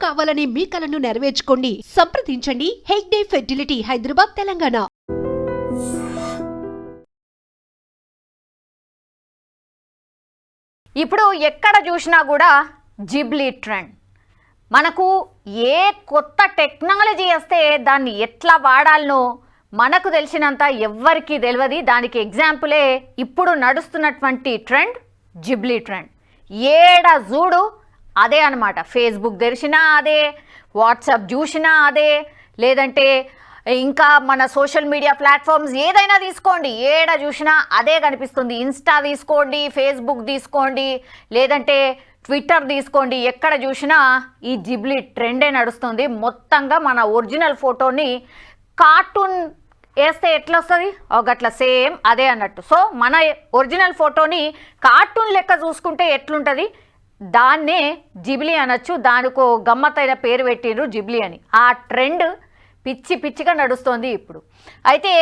కావాలనే మీ కలను నెరవేర్చుకోండి. సంప్రదించండి హెగ్డే ఫెర్టిలిటీ, హైదరాబాద్, తెలంగాణ. ఇప్పుడు ఎక్కడ చూసినా కూడా జిబ్లీ ట్రెండ్. మనకు ఏ కొత్త టెక్నాలజీ వస్తే దాన్ని ఎట్లా వాడాలనో మనకు తెలిసినంత ఎవ్వరికీ తెలియదు. దానికి ఎగ్జాంపులే ఇప్పుడు నడుస్తున్నటువంటి ట్రెండ్ జిబ్లీ ట్రెండ్. ఏడ చూడు అదే అనమాట. ఫేస్బుక్ తెరిచినా అదే, వాట్సాప్ చూసినా అదే, లేదంటే ఇంకా మన సోషల్ మీడియా ప్లాట్ఫామ్స్ ఏదైనా తీసుకోండి, ఏడ చూసినా అదే కనిపిస్తుంది. ఇన్స్టా తీసుకోండి, ఫేస్బుక్ తీసుకోండి, లేదంటే ట్విట్టర్ తీసుకోండి, ఎక్కడ చూసినా ఈ జిబ్లీ ట్రెండే నడుస్తుంది. మొత్తంగా మన ఒరిజినల్ ఫోటోని కార్టూన్ వేస్తే ఎట్లా వస్తుంది, గట్లా సేమ్ అదే అన్నట్టు. సో మన ఒరిజినల్ ఫోటోని కార్టూన్ లెక్క చూసుకుంటే ఎట్లుంటుంది, దాన్నే జిబ్లీ అనొచ్చు. దానికో గమ్మత్తైన పేరు పెట్టిండ్రు జిబ్లీ అని. ఆ ట్రెండ్ పిచ్చి పిచ్చిగా నడుస్తోంది ఇప్పుడు. అయితే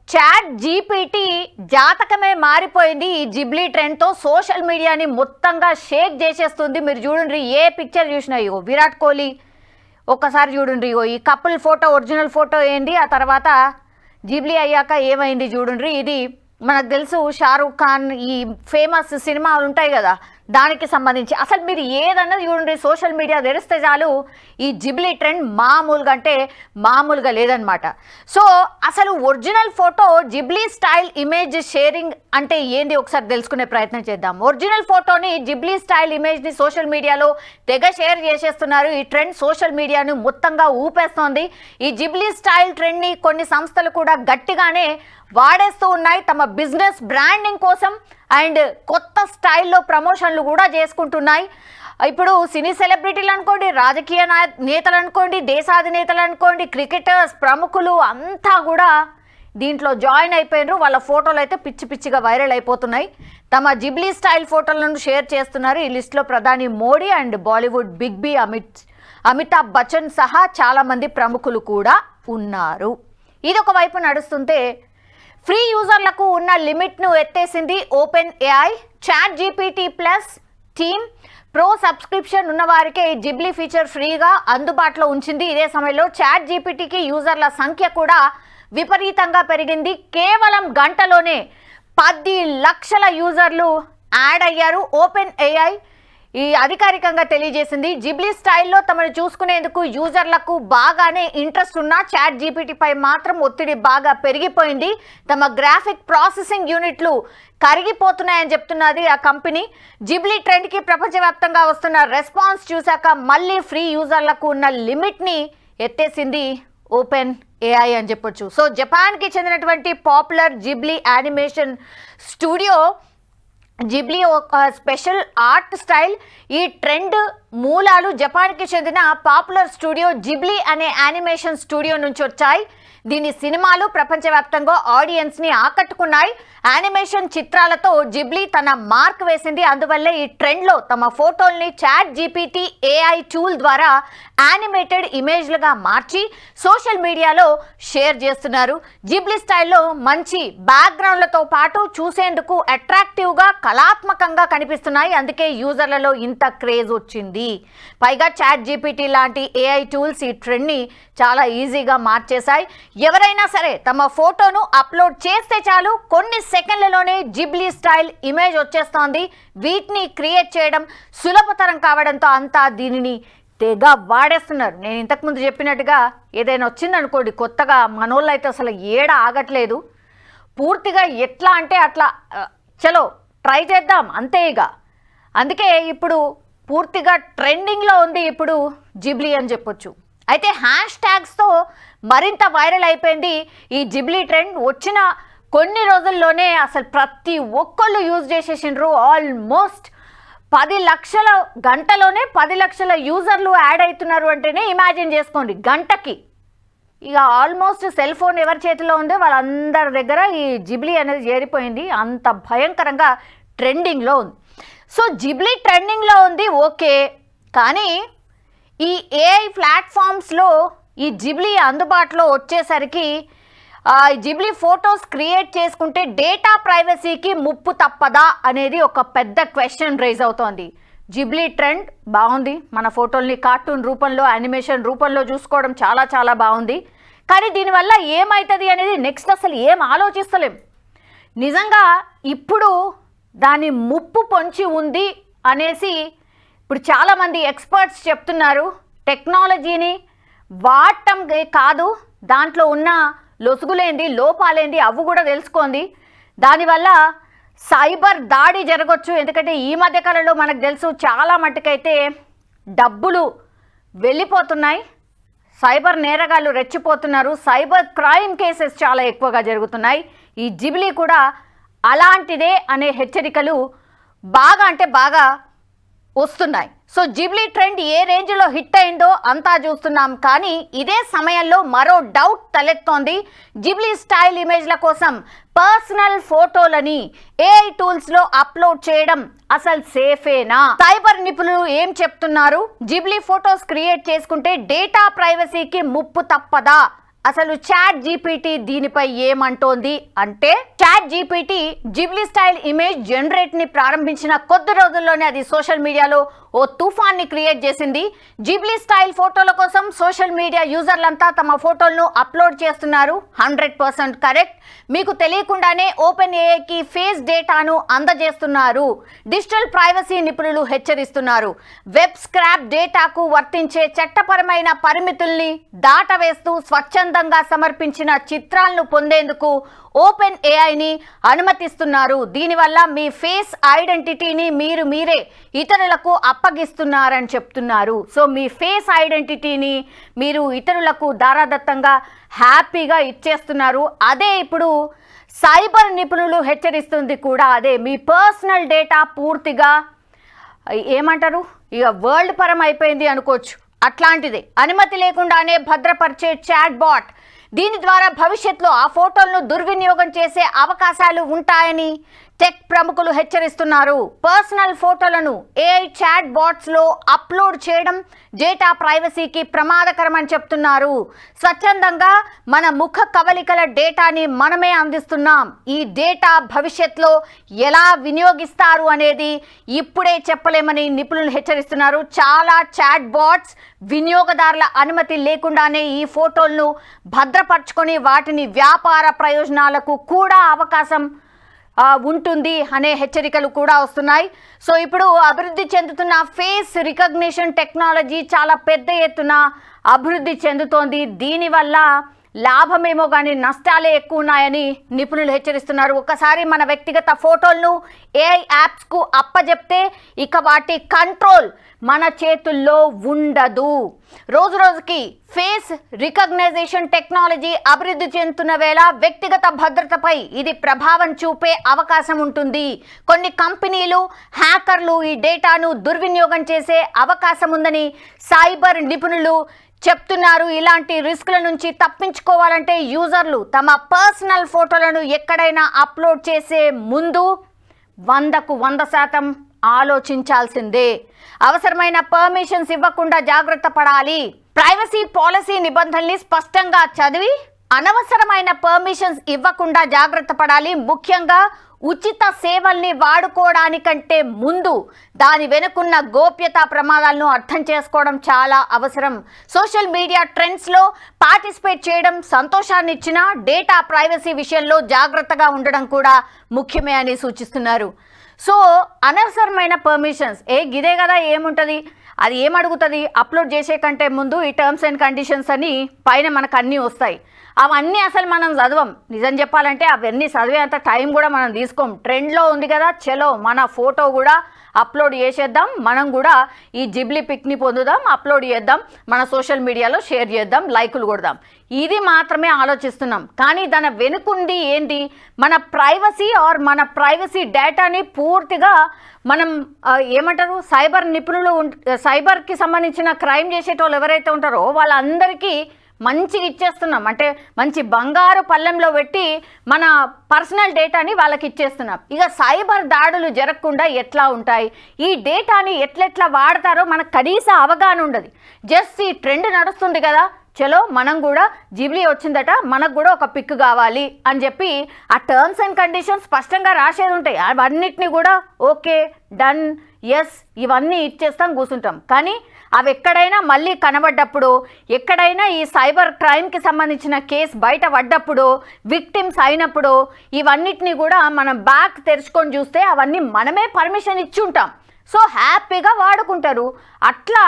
చాట్ జీపీటీ జాతకమే మారిపోయింది ఈ జిబ్లీ ట్రెండ్తో. సోషల్ మీడియాని మొత్తంగా షేక్ చేసేస్తుంది. మీరు చూడండి, ఏ పిక్చర్ చూసినా ఇగో విరాట్ కోహ్లీ ఒక్కసారి చూడండి, ఇగో ఈ కపుల్ ఫోటో ఒరిజినల్ ఫోటో ఏంది, ఆ తర్వాత జిబ్లీ అయ్యాక ఏమైంది చూడండి. ఇది మనకు తెలుసు షారూఖ్ ఖాన్ ఈ ఫేమస్ సినిమాలు ఉంటాయి కదా, దానికి సంబంధించి. అసలు మీరు ఏదన్నది చూడండి, సోషల్ మీడియా తెరిస్తే చాలు ఈ జిబ్లీ ట్రెండ్ మామూలుగా అంటే మామూలుగా లేదనమాట. సో అసలు original photo Ghibli style image sharing అంటే ఏంది ఒకసారి తెలుసుకునే ప్రయత్నం చేద్దాం. ఒరిజినల్ ఫోటోని జిబ్లీ స్టైల్ ఇమేజ్ని సోషల్ మీడియాలో తెగ షేర్ చేసేస్తున్నారు. ఈ ట్రెండ్ సోషల్ మీడియాను మొత్తంగా ఊపేస్తోంది. ఈ జిబ్లీ స్టైల్ ట్రెండ్ని కొన్ని సంస్థలు కూడా గట్టిగానే వాడేస్తూ ఉన్నాయి తమ బిజినెస్ బ్రాండింగ్ కోసం, అండ్ కొత్త స్టైల్లో ప్రమోషన్లు కూడా చేసుకుంటున్నాయి. ఇప్పుడు సినీ సెలబ్రిటీలు అనుకోండి, రాజకీయ నేతలు అనుకోండి, దేశాధినేతలు అనుకోండి, క్రికెటర్స్, ప్రముఖులు అంతా కూడా దీంట్లో జాయిన్ అయిపోయినారు. వాళ్ళ ఫోటోలు అయితే పిచ్చి పిచ్చిగా వైరల్ అయిపోతున్నాయి. తమ జిబ్లీ స్టైల్ ఫోటోలను షేర్ చేస్తున్నారు. ఈ లిస్టులో ప్రధాని Modi and Bollywood big B Amitabh Bachchan సహా చాలామంది ప్రముఖులు కూడా ఉన్నారు. ఇది ఒక వైపు నడుస్తుంటే, ఫ్రీ యూజర్లకు ఉన్న లిమిట్ను ఎత్తేసింది open AI. Chat GPT plus team pro subscription ఉన్న వారికే ఈ జిబ్లీ ఫీచర్ ఫ్రీగా అందుబాటులో ఉంచింది. ఇదే సమయంలో చాట్ జీపీటీకి యూజర్ల సంఖ్య కూడా విపరీతంగా పెరిగింది. కేవలం గంటలోనే 10 లక్షల యూజర్లు యాడ్ అయ్యారు. ఓపెన్ ఏఐ ఈ అధికారికంగా తెలియజేసింది. జిబ్లీ స్టైల్లో తమను చూసుకునేందుకు యూజర్లకు బాగానే ఇంట్రెస్ట్ ఉన్న చాట్ జీపీటీపై మాత్రం ఒత్తిడి బాగా పెరిగిపోయింది. తమ గ్రాఫిక్ ప్రాసెసింగ్ యూనిట్లు కరిగిపోతున్నాయని చెప్తున్నది ఆ కంపెనీ. జిబ్లీ ట్రెండ్కి ప్రపంచవ్యాప్తంగా వస్తున్న రెస్పాన్స్ చూశాక మళ్ళీ ఫ్రీ యూజర్లకు ఉన్న లిమిట్ని ఎత్తేసింది ఓపెన్ ఏఐ అని చెప్పొచ్చు. సో జపాన్కి చెందినటువంటి popular Ghibli animation studio Ghibli ఒక స్పెషల్ ఆర్ట్ స్టైల్. ఈ ట్రెండ్ మూలాలు జపాన్కి చెందిన పాపులర్ స్టూడియో జిబ్లీ అనే యానిమేషన్ స్టూడియో నుంచి వచ్చాయి. దీని సినిమాలు ప్రపంచవ్యాప్తంగా ఆడియన్స్ని ఆకట్టుకున్నాయి. యానిమేషన్ చిత్రాలతో జిబ్లీ తన మార్క్ వేసింది. అందువల్లే ఈ ట్రెండ్లో తమ ఫోటోల్ని చాట్ జీపీటీ ఏఐ టూల్ ద్వారా యానిమేటెడ్ ఇమేజ్లుగా మార్చి సోషల్ మీడియాలో షేర్ చేస్తున్నారు. జిబ్లీ స్టైల్లో మంచి బ్యాక్గ్రౌండ్లతో పాటు చూసేందుకు అట్రాక్టివ్గా కళాత్మకంగా కనిపిస్తున్నాయి. అందుకే యూజర్లలో ఇంత క్రేజ్ వచ్చింది. పైగా చాట్ జీపీటీ లాంటి ఏఐ టూల్స్ ఈ ట్రెండ్ని చాలా ఈజీగా మార్చేశాయి. ఎవరైనా సరే తమ ఫోటోను అప్లోడ్ చేస్తే చాలు, కొన్ని సెకండ్లలోనే జిబ్లీ స్టైల్ ఇమేజ్ వచ్చేస్తోంది. వీటిని క్రియేట్ చేయడం సులభతరం కావడంతో అంతా దీనిని తెగ వాడేస్తున్నారు. నేను ఇంతకుముందు చెప్పినట్టుగా ఏదైనా వచ్చిందనుకోండి కొత్తగా, మనోళ్ళు అయితే అసలు ఏడ ఆగట్లేదు. పూర్తిగా ఎట్లా అంటే అట్లా చలో ట్రై చేద్దాం అంతే ఇక. అందుకే ఇప్పుడు పూర్తిగా ట్రెండింగ్లో ఉంది ఇప్పుడు జిబ్లీ అని చెప్పొచ్చు. అయితే హ్యాష్ ట్యాగ్స్తో మరింత వైరల్ అయిపోయింది ఈ జిబ్లీ ట్రెండ్. వచ్చిన కొన్ని రోజుల్లోనే అసలు ప్రతి ఒక్కళ్ళు యూజ్ చేసేసిండ్రు. ఆల్మోస్ట్ 10 లక్షల గంటలోనే 10 లక్షల యూజర్లు యాడ్ అవుతున్నారు అంటేనే ఇమాజిన్ చేసుకోండి గంటకి. ఇక ఆల్మోస్ట్ సెల్ ఫోన్ ఎవరి చేతిలో ఉందో వాళ్ళందరి దగ్గర ఈ జిబ్లీ అనేది చేరిపోయింది. అంత భయంకరంగా ట్రెండింగ్లో ఉంది. సో జిబ్లీ ట్రెండింగ్లో ఉంది ఓకే, కానీ ఈ ఏఐ ప్లాట్ఫామ్స్లో ఈ జిబ్లీ అందుబాటులో వచ్చేసరికి జిబ్లీ ఫొటోస్ క్రియేట్ చేసుకుంటే డేటా ప్రైవసీకి ముప్పు తప్పదా అనేది ఒక పెద్ద క్వశ్చన్ రైజ్ అవుతోంది. జిబ్లీ ట్రెండ్ బాగుంది. మన ఫోటోల్ని కార్టూన్ రూపంలో, యానిమేషన్ రూపంలో చూసుకోవడం చాలా చాలా బాగుంది. కానీ దీనివల్ల ఏమవుతుంది అనేది నెక్స్ట్ అసలు ఏం ఆలోచిస్తలేం. నిజంగా ఇప్పుడు దాని ముప్పు పొంచి ఉంది అనేసి ఇప్పుడు చాలామంది ఎక్స్పర్ట్స్ చెప్తున్నారు. టెక్నాలజీని వాడటం కాదు, దాంట్లో ఉన్న లొసుగులేంది, లోపాలేంది అవి కూడా తెలుసుకోండి. దానివల్ల సైబర్ దాడి జరగవచ్చు. ఎందుకంటే ఈ మధ్యకాలంలో మనకు తెలుసు చాలా మట్టుకైతే డబ్బులు వెళ్ళిపోతున్నాయి, సైబర్ నేరగాళ్ళు రెచ్చిపోతున్నారు, సైబర్ క్రైమ్ కేసెస్ చాలా ఎక్కువగా జరుగుతున్నాయి. ఈ జిబ్లీ కూడా అలాంటిదే అనే హెచ్చరికలు బాగా అంటే బాగా వస్తున్నాయి. సో జిబ్లీ ట్రెండ్ ఏ రేంజ్లో హిట్ అయిందో అంతా చూస్తున్నాం. కానీ ఇదే సమయంలో మరో డౌట్ తలెత్తోంది. జిబ్లీ స్టైల్ ఇమేజ్ల కోసం పర్సనల్ ఫోటోలని ఏఐ టూల్స్లో అప్లోడ్ చేయడం అసలు సేఫేనా? సైబర్ నిపుణులు ఏం చెప్తున్నారు? జిబ్లీ ఫోటోస్ క్రియేట్ చేసుకుంటే డేటా ప్రైవసీకి ముప్పు తప్పదా? అసలు చాట్ జీపీటీ దీనిపై ఏమంటోంది అంటే, chat GPT Ghibli style image generate ని ప్రారంభించిన కొద్ది రోజుల్లోనే అది సోషల్ మీడియాలో ఓ తుఫాన్ని క్రియేట్ చేసింది. జిబ్లీ స్టైల్ ఫోటోల కోసం సోషల్ మీడియా యూజర్లంతా తమ ఫోటోలను అప్లోడ్ చేస్తున్నారు. 100% కరెక్ట్. మీకు తెలియకుండానే ఓపెన్ ఏఐకి ఫేస్ డేటాను అందజేస్తున్నారు. డిజిటల్ ప్రైవసీ నిపుణులు హెచ్చరిస్తున్నారు. వెబ్ స్క్రాప్ డేటాకు వర్తించే చట్టపరమైన పరిమితుల్ని దాటవేస్తూ స్వచ్ఛందంగా సమర్పించిన చిత్రాలను పొందేందుకు ఓపెన్ ఏఐని అనుమతిస్తున్నారు. దీనివల్ల మీ ఫేస్ ఐడెంటిటీని మీరే ఇతరులకు అప్పగిస్తున్నారని చెప్తున్నారు. సో మీ ఫేస్ ఐడెంటిటీని మీరు ఇతరులకు దారాదత్తంగా హ్యాపీగా ఇచ్చేస్తున్నారు. అదే ఇప్పుడు సైబర్ నిపుణులు హెచ్చరిస్తుంది కూడా అదే. మీ పర్సనల్ డేటా పూర్తిగా ఏమంటారు, ఇక వరల్డ్ పరం అయిపోయింది అనుకోవచ్చు. అట్లాంటిదే అనుమతి లేకుండానే భద్రపరిచే చాట్ బాట్. దీని ద్వారా భవిష్యత్తులో ఆ ఫోటోలను దుర్వినియోగం చేసే అవకాశాలు ఉంటాయని టెక్ ప్రముఖులు హెచ్చరిస్తున్నారు. పర్సనల్ ఫోటోలను ఏఐ చాట్ బాట్స్లో అప్లోడ్ చేయడం డేటా ప్రైవసీకి ప్రమాదకరమని చెప్తున్నారు. స్వచ్ఛందంగా మన ముఖ కవలికల డేటాని మనమే అందిస్తున్నాం. ఈ డేటా భవిష్యత్తులో ఎలా వినియోగిస్తారు అనేది ఇప్పుడే చెప్పలేమని నిపుణులు హెచ్చరిస్తున్నారు. చాలా చాట్ బాట్స్ వినియోగదారుల అనుమతి లేకుండానే ఈ ఫోటోలను భద్రపరచుకొని వాటిని వ్యాపార ప్రయోజనాలకు కూడా అవకాశం ఉంటుంది అనే హెచ్చరికలు కూడా వస్తున్నాయి. సో ఇప్పుడు అభివృద్ధి చెందుతున్న ఫేస్ రికగ్నిషన్ టెక్నాలజీ చాలా పెద్ద ఎత్తున అభివృద్ధి చెందుతోంది. దీనివల్ల లాభమేమో కానీ నష్టాలే ఎక్కువ ఉన్నాయని నిపుణులు హెచ్చరిస్తున్నారు. ఒకసారి మన వ్యక్తిగత ఫోటోలను ఏఐ యాప్స్కు అప్పజెప్తే ఇక వాటి కంట్రోల్ మన చేతుల్లో ఉండదు. రోజు రోజుకి ఫేస్ రికగ్నైజేషన్ టెక్నాలజీ అభివృద్ధి చెందుతున్న వేళ వ్యక్తిగత భద్రతపై ఇది ప్రభావం చూపే అవకాశం ఉంటుంది. కొన్ని కంపెనీలు, హ్యాకర్లు ఈ డేటాను దుర్వినియోగం చేసే అవకాశం ఉందని సైబర్ నిపుణులు చెప్తున్నారు. ఇలాంటి రిస్కుల నుంచి తప్పించుకోవాలంటే యూజర్లు తమ పర్సనల్ ఫోటోలను ఎక్కడైనా అప్లోడ్ చేసే ముందు 100కు 100% ఆలోచించాల్సిందే. అవసరమైన పర్మిషన్స్ ఇవ్వకుండా జాగ్రత్త పడాలి. ప్రైవసీ పాలసీ నిబంధనల్ని స్పష్టంగా చదివి అనవసరమైన పర్మిషన్స్ ఇవ్వకుండా జాగ్రత్త పడాలి. ముఖ్యంగా ఉచిత సేవల్ని వాడుకోవడానికంటే ముందు దాని వెనుకున్న గోప్యతా ప్రమాదాలను అర్థం చేసుకోవడం చాలా అవసరం. సోషల్ మీడియా ట్రెండ్స్లో పార్టిసిపేట్ చేయడం సంతోషాన్ని ఇచ్చినా డేటా ప్రైవసీ విషయంలో జాగ్రత్తగా ఉండడం కూడా ముఖ్యమే అని సూచిస్తున్నారు. సో అనవసరమైన పర్మిషన్స్ గిదే కదా ఏముంటుంది, అది ఏమడుగుతుంది, అప్లోడ్ చేసే కంటే ముందు ఈ టర్మ్స్ అండ్ కండిషన్స్ అని పైన మనకు అన్నీ వస్తాయి. అవన్నీ అసలు మనం చదవం. నిజం చెప్పాలంటే అవన్నీ చదివేంత టైం కూడా మనం తీసుకోం. ట్రెండ్లో ఉంది కదా, చలో మన ఫోటో కూడా అప్లోడ్ చేసేద్దాం, మనం కూడా ఈ జిబ్లీ పిక్ని పొందుదాం, అప్లోడ్ చేద్దాం, మన సోషల్ మీడియాలో షేర్ చేద్దాం, లైకులు కొడదాం, ఇది మాత్రమే ఆలోచిస్తున్నాం. కానీ దాని వెనుకుండి ఏంటి, మన ప్రైవసీ మన ప్రైవసీ డేటాని పూర్తిగా మనం ఏమంటారు, సైబర్ నిపుణులు, సైబర్కి సంబంధించిన క్రైమ్ చేసేటోళ్ళు ఎవరైతే ఉంటారో వాళ్ళందరికీ మంచిగా ఇచ్చేస్తున్నాం. అంటే మంచి బంగారు పళ్ళెంలో పెట్టి మన పర్సనల్ డేటాని వాళ్ళకి ఇచ్చేస్తున్నాం. ఇక సైబర్ దాడులు జరగకుండా ఎట్లా ఉంటాయి, ఈ డేటాని ఎట్లెట్లా వాడతారో మనకు కనీస అవగాహన ఉండదు. జస్ట్ ఈ ట్రెండ్ నడుస్తుంది కదా, చలో మనం కూడా జిబ్లీ వచ్చిందట, మనకు కూడా ఒక పిక్ కావాలి అని చెప్పి ఆ టర్మ్స్ అండ్ కండిషన్స్ స్పష్టంగా రాసేది ఉంటాయి. అవన్నిటిని కూడా ఓకే డన్ ఎస్ ఇవన్నీ ఇచ్చేస్తాం కూర్చుంటాం. కానీ అవి ఎక్కడైనా మళ్ళీ కనబడ్డప్పుడు, ఎక్కడైనా ఈ సైబర్ క్రైమ్కి సంబంధించిన కేసు బయట పడ్డప్పుడు, విక్టిమ్స్ అయినప్పుడు ఇవన్నిటిని కూడా మనం బ్యాక్ తెరుచుకొని చూస్తే అవన్నీ మనమే పర్మిషన్ ఇచ్చి ఉంటాం. సో హ్యాపీగా వాడుకుంటారు. అట్లా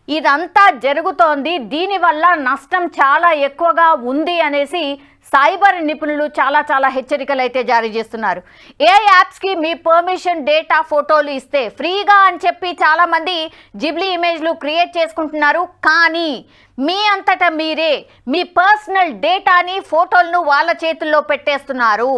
ఇదంతా జరుగుతోంది. దీనివల్ల నష్టం చాలా ఎక్కువగా ఉంది అనేసి సైబర్ నిపుణులు చాలా హెచ్చరికలు అయితే జారీ చేస్తున్నారు. ఏ యాప్స్కి మీ పర్మిషన్ డేటా ఫోటోలు ఇస్తే ఫ్రీగా అని చెప్పి చాలామంది జిబ్లీ ఇమేజ్లు క్రియేట్ చేసుకుంటున్నారు. కానీ మీ అంతటా మీరే మీ పర్సనల్ డేటాని ఫోటోలను వాళ్ళ చేతుల్లో పెట్టేస్తున్నారు.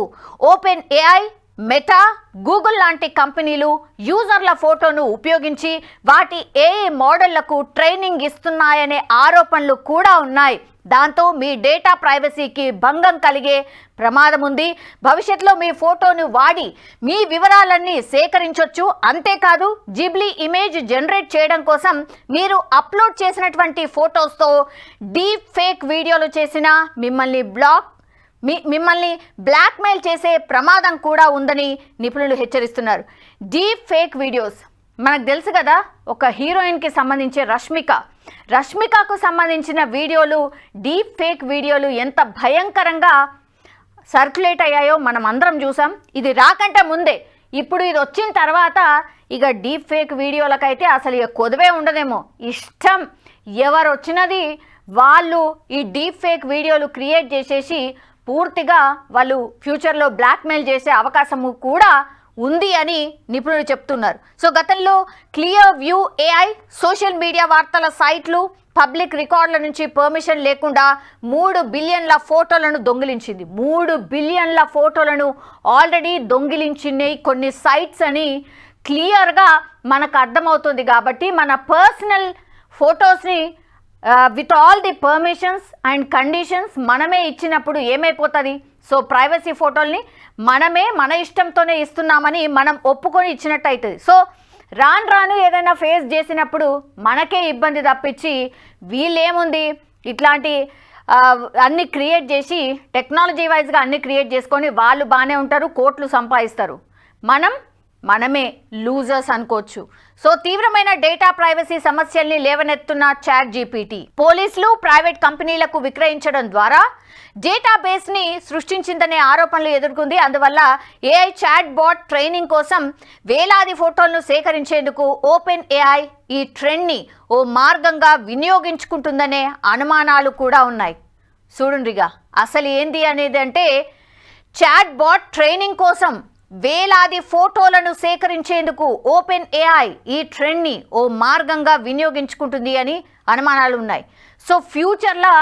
ఓపెన్ ఏఐ, మెటా, గూగుల్ లాంటి కంపెనీలు యూజర్ల ఫోటోను ఉపయోగించి వాటి ఏఐ మోడళ్లకు ట్రైనింగ్ ఇస్తున్నాయనే ఆరోపణలు కూడా ఉన్నాయి. దాంతో మీ డేటా ప్రైవసీకి భంగం కలిగే ప్రమాదం ఉంది. భవిష్యత్తులో మీ ఫోటోను వాడి మీ వివరాలన్నీ సేకరించవచ్చు. అంతేకాదు జిబ్లీ ఇమేజ్ జనరేట్ చేయడం కోసం మీరు అప్లోడ్ చేసినటువంటి ఫోటోస్తో డీప్ ఫేక్ వీడియోలు చేసిన మిమ్మల్ని బ్లాక్మెయిల్ చేసే ప్రమాదం కూడా ఉందని నిపుణులు హెచ్చరిస్తున్నారు. డీప్ ఫేక్ వీడియోస్ మనకు తెలుసు కదా, ఒక హీరోయిన్కి సంబంధించి రష్మికకు సంబంధించిన వీడియోలు, డీప్ ఫేక్ వీడియోలు ఎంత భయంకరంగా సర్క్యులేట్ అయ్యాయో మనం అందరం చూసాం. ఇది రాకంటే ముందే, ఇప్పుడు ఇది వచ్చిన తర్వాత ఇక డీప్ ఫేక్ వీడియోలకైతే అసలు ఇక కొదవే ఉండదేమో. ఇష్టం ఎవరు వచ్చినది వాళ్ళు ఈ డీప్ ఫేక్ వీడియోలు క్రియేట్ చేసేసి పూర్తిగా వాళ్ళు ఫ్యూచర్లో బ్లాక్మెయిల్ చేసే అవకాశము కూడా ఉంది అని నిపుణులు చెప్తున్నారు. సో గతంలో clear view AI social media వార్తల సైట్లు పబ్లిక్ రికార్డుల నుంచి పర్మిషన్ లేకుండా 3 బిలియన్ల ఫోటోలను దొంగిలించింది. 3 బిలియన్ల ఫోటోలను ఆల్రెడీ దొంగిలించినాయి కొన్ని సైట్స్ అని క్లియర్గా మనకు అర్థమవుతుంది. కాబట్టి మన పర్సనల్ ఫొటోస్ని with all the permissions and conditions మనమే ఇచ్చినప్పుడు ఏమైపోతుంది? సో ప్రైవసీ ఫోటోల్ని మనమే మన ఇష్టంతోనే ఇస్తున్నామని మనం ఒప్పుకొని ఇచ్చినట్టు అవుతుంది. సో రాను ఏదైనా ఫేస్ చేసినప్పుడు మనకే ఇబ్బంది తప్పించి వీళ్ళేముంది ఇట్లాంటి అన్ని క్రియేట్ చేసి టెక్నాలజీ వైజ్గా అన్ని క్రియేట్ చేసుకొని వాళ్ళు బాగానే ఉంటారు, కోట్లు సంపాదిస్తారు. మనమే లూజర్స్ అనుకోవచ్చు. సో తీవ్రమైన డేటా ప్రైవసీ సమస్యల్ని లేవనెత్తున్న ChatGPT పోలీసులు ప్రైవేట్ కంపెనీలకు విక్రయించడం ద్వారా డేటాబేస్ని సృష్టించిందనే ఆరోపణలు ఎదుర్కొంది. అందువల్ల ఏఐ చాట్ బాట్ ట్రైనింగ్ కోసం వేలాది ఫోటోలను సేకరించేందుకు ఓపెన్ ఏఐ ఈ ట్రెండ్ని ఓ మార్గంగా వినియోగించుకుంటుందనే అనుమానాలు కూడా ఉన్నాయి. చూడండిగా అసలు ఏంది అనేది అంటే, చాట్ బాట్ ట్రైనింగ్ కోసం వేలాది ఫోటోలను సేకరించేందుకు ఓపెన్ ఏఐ ఈ ట్రెండ్ని ఓ మార్గంగా వినియోగించుకుంటుంది అని అనుమానాలు ఉన్నాయి. సో ఫ్యూచర్లో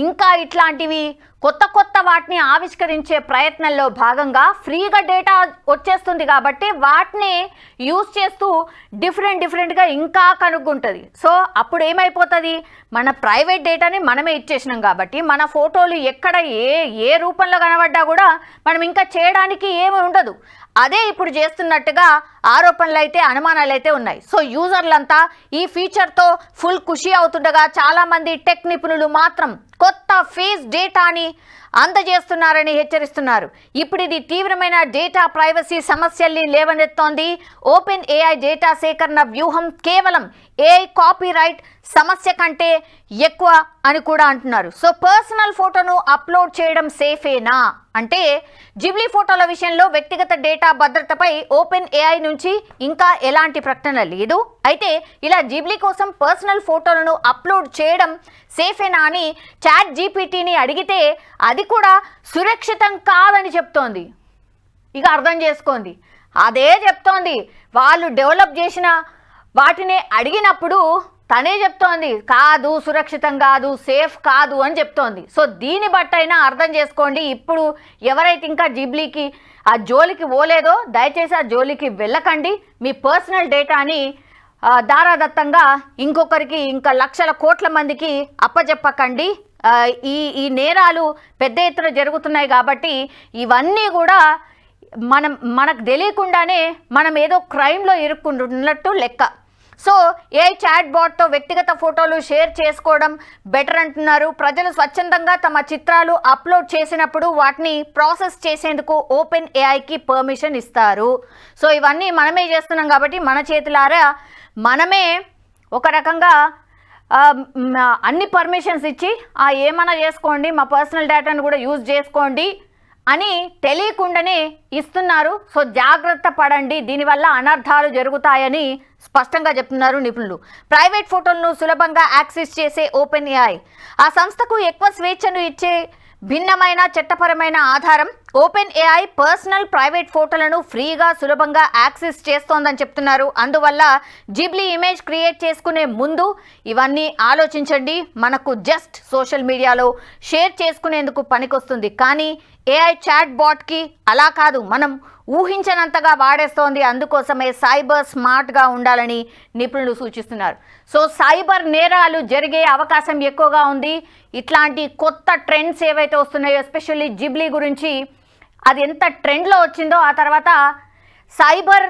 ఇంకా ఇట్లాంటివి కొత్త వాటిని ఆవిష్కరించే ప్రయత్నంలో భాగంగా ఫ్రీగా డేటా వచ్చేస్తుంది కాబట్టి వాటిని యూజ్ చేస్తూ డిఫరెంట్గా ఇంకా కనుక్కుంటుంది. సో అప్పుడు ఏమైపోతుంది, మన ప్రైవేట్ డేటాని మనమే ఇచ్చేసినాం కాబట్టి మన ఫోటోలు ఎక్కడ ఏ రూపంలో కనబడ్డా కూడా మనం ఇంకా చేయడానికి ఏమీ ఉండదు. అదే ఇప్పుడు చేస్తున్నట్టుగా ఆరోపణలు అయితే అనుమానాలు అయితే ఉన్నాయి. సో యూజర్లంతా ఈ ఫీచర్తో ఫుల్ ఖుషి అవుతుండగా చాలామంది టెక్ నిపుణులు మాత్రం కొత్త ఫేస్ డేటాని అందజేస్తున్నారని హెచ్చరిస్తున్నారు. ఇప్పుడు ఇది తీవ్రమైన డేటా ప్రైవసీ సమస్యల్ని లేవనెత్తోంది. ఓపెన్ ఏఐ డేటా సేకరణ వ్యూహం కేవలం ఏఐ కాపీరైట్ సమస్య కంటే ఎక్కువ అని కూడా అంటున్నారు. సో పర్సనల్ ఫోటోను అప్లోడ్ చేయడం సేఫేనా అంటే, జిబ్లీ ఫోటోల విషయంలో వ్యక్తిగత డేటా భద్రతపై ఓపెన్ ఏఐ నుంచి ఇంకా ఎలాంటి ప్రకటన లేదు. అయితే ఇలా జిబ్లీ కోసం పర్సనల్ ఫోటోలను అప్లోడ్ చేయడం సేఫేనా అని ChatGPTని అడిగితే అది కూడా సురక్షితం కాదని చెప్తోంది. ఇక అర్థం చేసుకోండి, అదే చెప్తోంది. వాళ్ళు డెవలప్ చేసిన వాటిని అడిగినప్పుడు తనే చెప్తోంది కాదు, సురక్షితం కాదు, సేఫ్ కాదు అని చెప్తోంది. సో దీన్ని బట్టైనా అర్థం చేసుకోండి. ఇప్పుడు ఎవరైతే ఇంకా జిబ్లీకి ఆ జోలికి పోలేదో దయచేసి ఆ జోలికి వెళ్ళకండి. మీ పర్సనల్ డేటాని దారాదత్తంగా ఇంకొకరికి ఇంకా లక్షల కోట్ల మందికి అప్పచెప్పకండి. ఈ నేరాలు పెద్ద ఎత్తున జరుగుతున్నాయి కాబట్టి ఇవన్నీ కూడా మనకు తెలియకుండానే మనం ఏదో క్రైమ్లో ఇరుక్కుంటున్నట్టు లెక్క. సో ఏ చాట్ బాట్తో వ్యక్తిగత ఫోటోలు షేర్ చేసుకోవడం బెటర్ అంటున్నారు. ప్రజలు స్వచ్ఛందంగా తమ చిత్రాలు అప్లోడ్ చేసినప్పుడు వాటిని ప్రాసెస్ చేసేందుకు ఓపెన్ ఏఐకి పర్మిషన్ ఇస్తారు. సో ఇవన్నీ మనమే చేస్తున్నాం కాబట్టి మన చేతులారా మనమే ఒక రకంగా అన్ని పర్మిషన్స్ ఇచ్చి ఏమైనా చేసుకోండి, మా పర్సనల్ డేటాను కూడా యూజ్ చేసుకోండి అని తెలియకుండానే ఇస్తున్నారు. సో జాగ్రత్త పడండి, దీనివల్ల అనర్థాలు జరుగుతాయని స్పష్టంగా చెప్తున్నారు నిపుణులు. ప్రైవేట్ ఫోటోలను సులభంగా యాక్సెస్ చేసే ఓపెన్ ఏఐ ఆ సంస్థకు ఎక్కువ స్వేచ్ఛను ఇచ్చే భిన్నమైన చట్టపరమైన ఆధారం. ఓపెన్ ఏఐ పర్సనల్ ప్రైవేట్ ఫోటోలను ఫ్రీగా సులభంగా యాక్సెస్ చేస్తోందని చెప్తున్నారు. అందువల్ల జిబ్లీ ఇమేజ్ క్రియేట్ చేసుకునే ముందు ఇవన్నీ ఆలోచించండి. మనకు జస్ట్ సోషల్ మీడియాలో షేర్ చేసుకునేందుకు పనికొస్తుంది, కానీ ఏఐ చాట్ బాట్కి అలా కాదు, మనం ఊహించనంతగా వాడేస్తోంది. అందుకోసమే సైబర్ స్మార్ట్గా ఉండాలని నిపుణులు సూచిస్తున్నారు. సో సైబర్ నేరాలు జరిగే అవకాశం ఎక్కువగా ఉంది. ఇట్లాంటి కొత్త ట్రెండ్స్ ఏవైతే వస్తున్నాయో, ఎస్పెషల్లీ జిబ్లీ గురించి అది ఎంత ట్రెండ్లో వచ్చిందో, ఆ తర్వాత సైబర్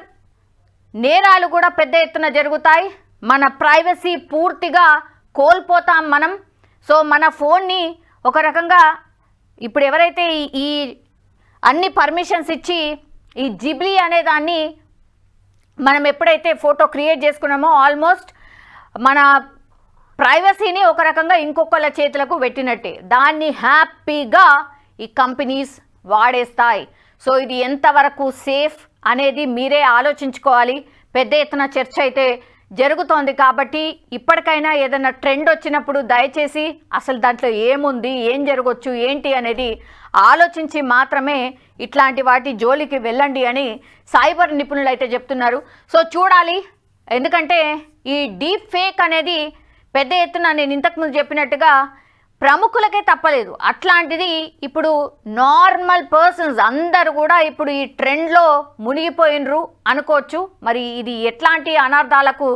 నేరాలు కూడా పెద్ద ఎత్తున జరుగుతాయి. మన ప్రైవసీ పూర్తిగా కోల్పోతాం మనం. సో మన ఫోన్ని ఒక రకంగా ఇప్పుడు ఎవరైతే ఈ అన్ని పర్మిషన్స్ ఇచ్చి ఈ జిబ్లీ అనే దాన్ని మనం ఎప్పుడైతే ఫోటో క్రియేట్ చేసుకున్నామో ఆల్మోస్ట్ మన ప్రైవసీని ఒక రకంగా ఇంకొకళ్ళ చేతులకు పెట్టినట్టే. దాన్ని హ్యాపీగా ఈ కంపెనీస్ వాడేస్తాయి. సో ఇది ఎంతవరకు సేఫ్ అనేది మీరే ఆలోచించుకోవాలి. పెద్ద ఎత్తున చర్చ అయితే జరుగుతోంది కాబట్టి ఇప్పటికైనా ఏదైనా ట్రెండ్ వచ్చినప్పుడు దయచేసి అసలు దాంట్లో ఏముంది, ఏం జరగవచ్చు, ఏంటి అనేది ఆలోచించి మాత్రమే ఇట్లాంటి వాటి జోలికి వెళ్ళండి అని సైబర్ నిపుణులు అయితే చెప్తున్నారు. సో చూడాలి, ఎందుకంటే ఈ డీప్ ఫేక్ అనేది పెద్ద ఎత్తున నేను ఇంతకుముందు చెప్పినట్టుగా ప్రముఖులకే తప్పలేదు. అట్లాంటిది ఇప్పుడు నార్మల్ పర్సన్స్ అందరూ కూడా ఇప్పుడు ఈ ట్రెండ్లో మునిగిపోయినరు అనుకోవచ్చు. మరి ఇది ఎట్లాంటి అనర్థాలకు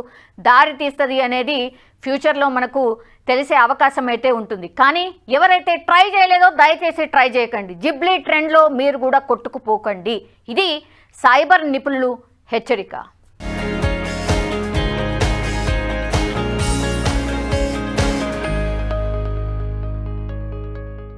దారి తీస్తుంది అనేది ఫ్యూచర్లో మనకు తెలిసే అవకాశం అయితే ఉంటుంది. కానీ ఎవరైతే ట్రై చేయలేదో దయచేసి ట్రై చేయకండి. జిబ్లీ ట్రెండ్లో మీరు కూడా కొట్టుకుపోకండి. ఇది సైబర్ నిపుణులు హెచ్చరిక.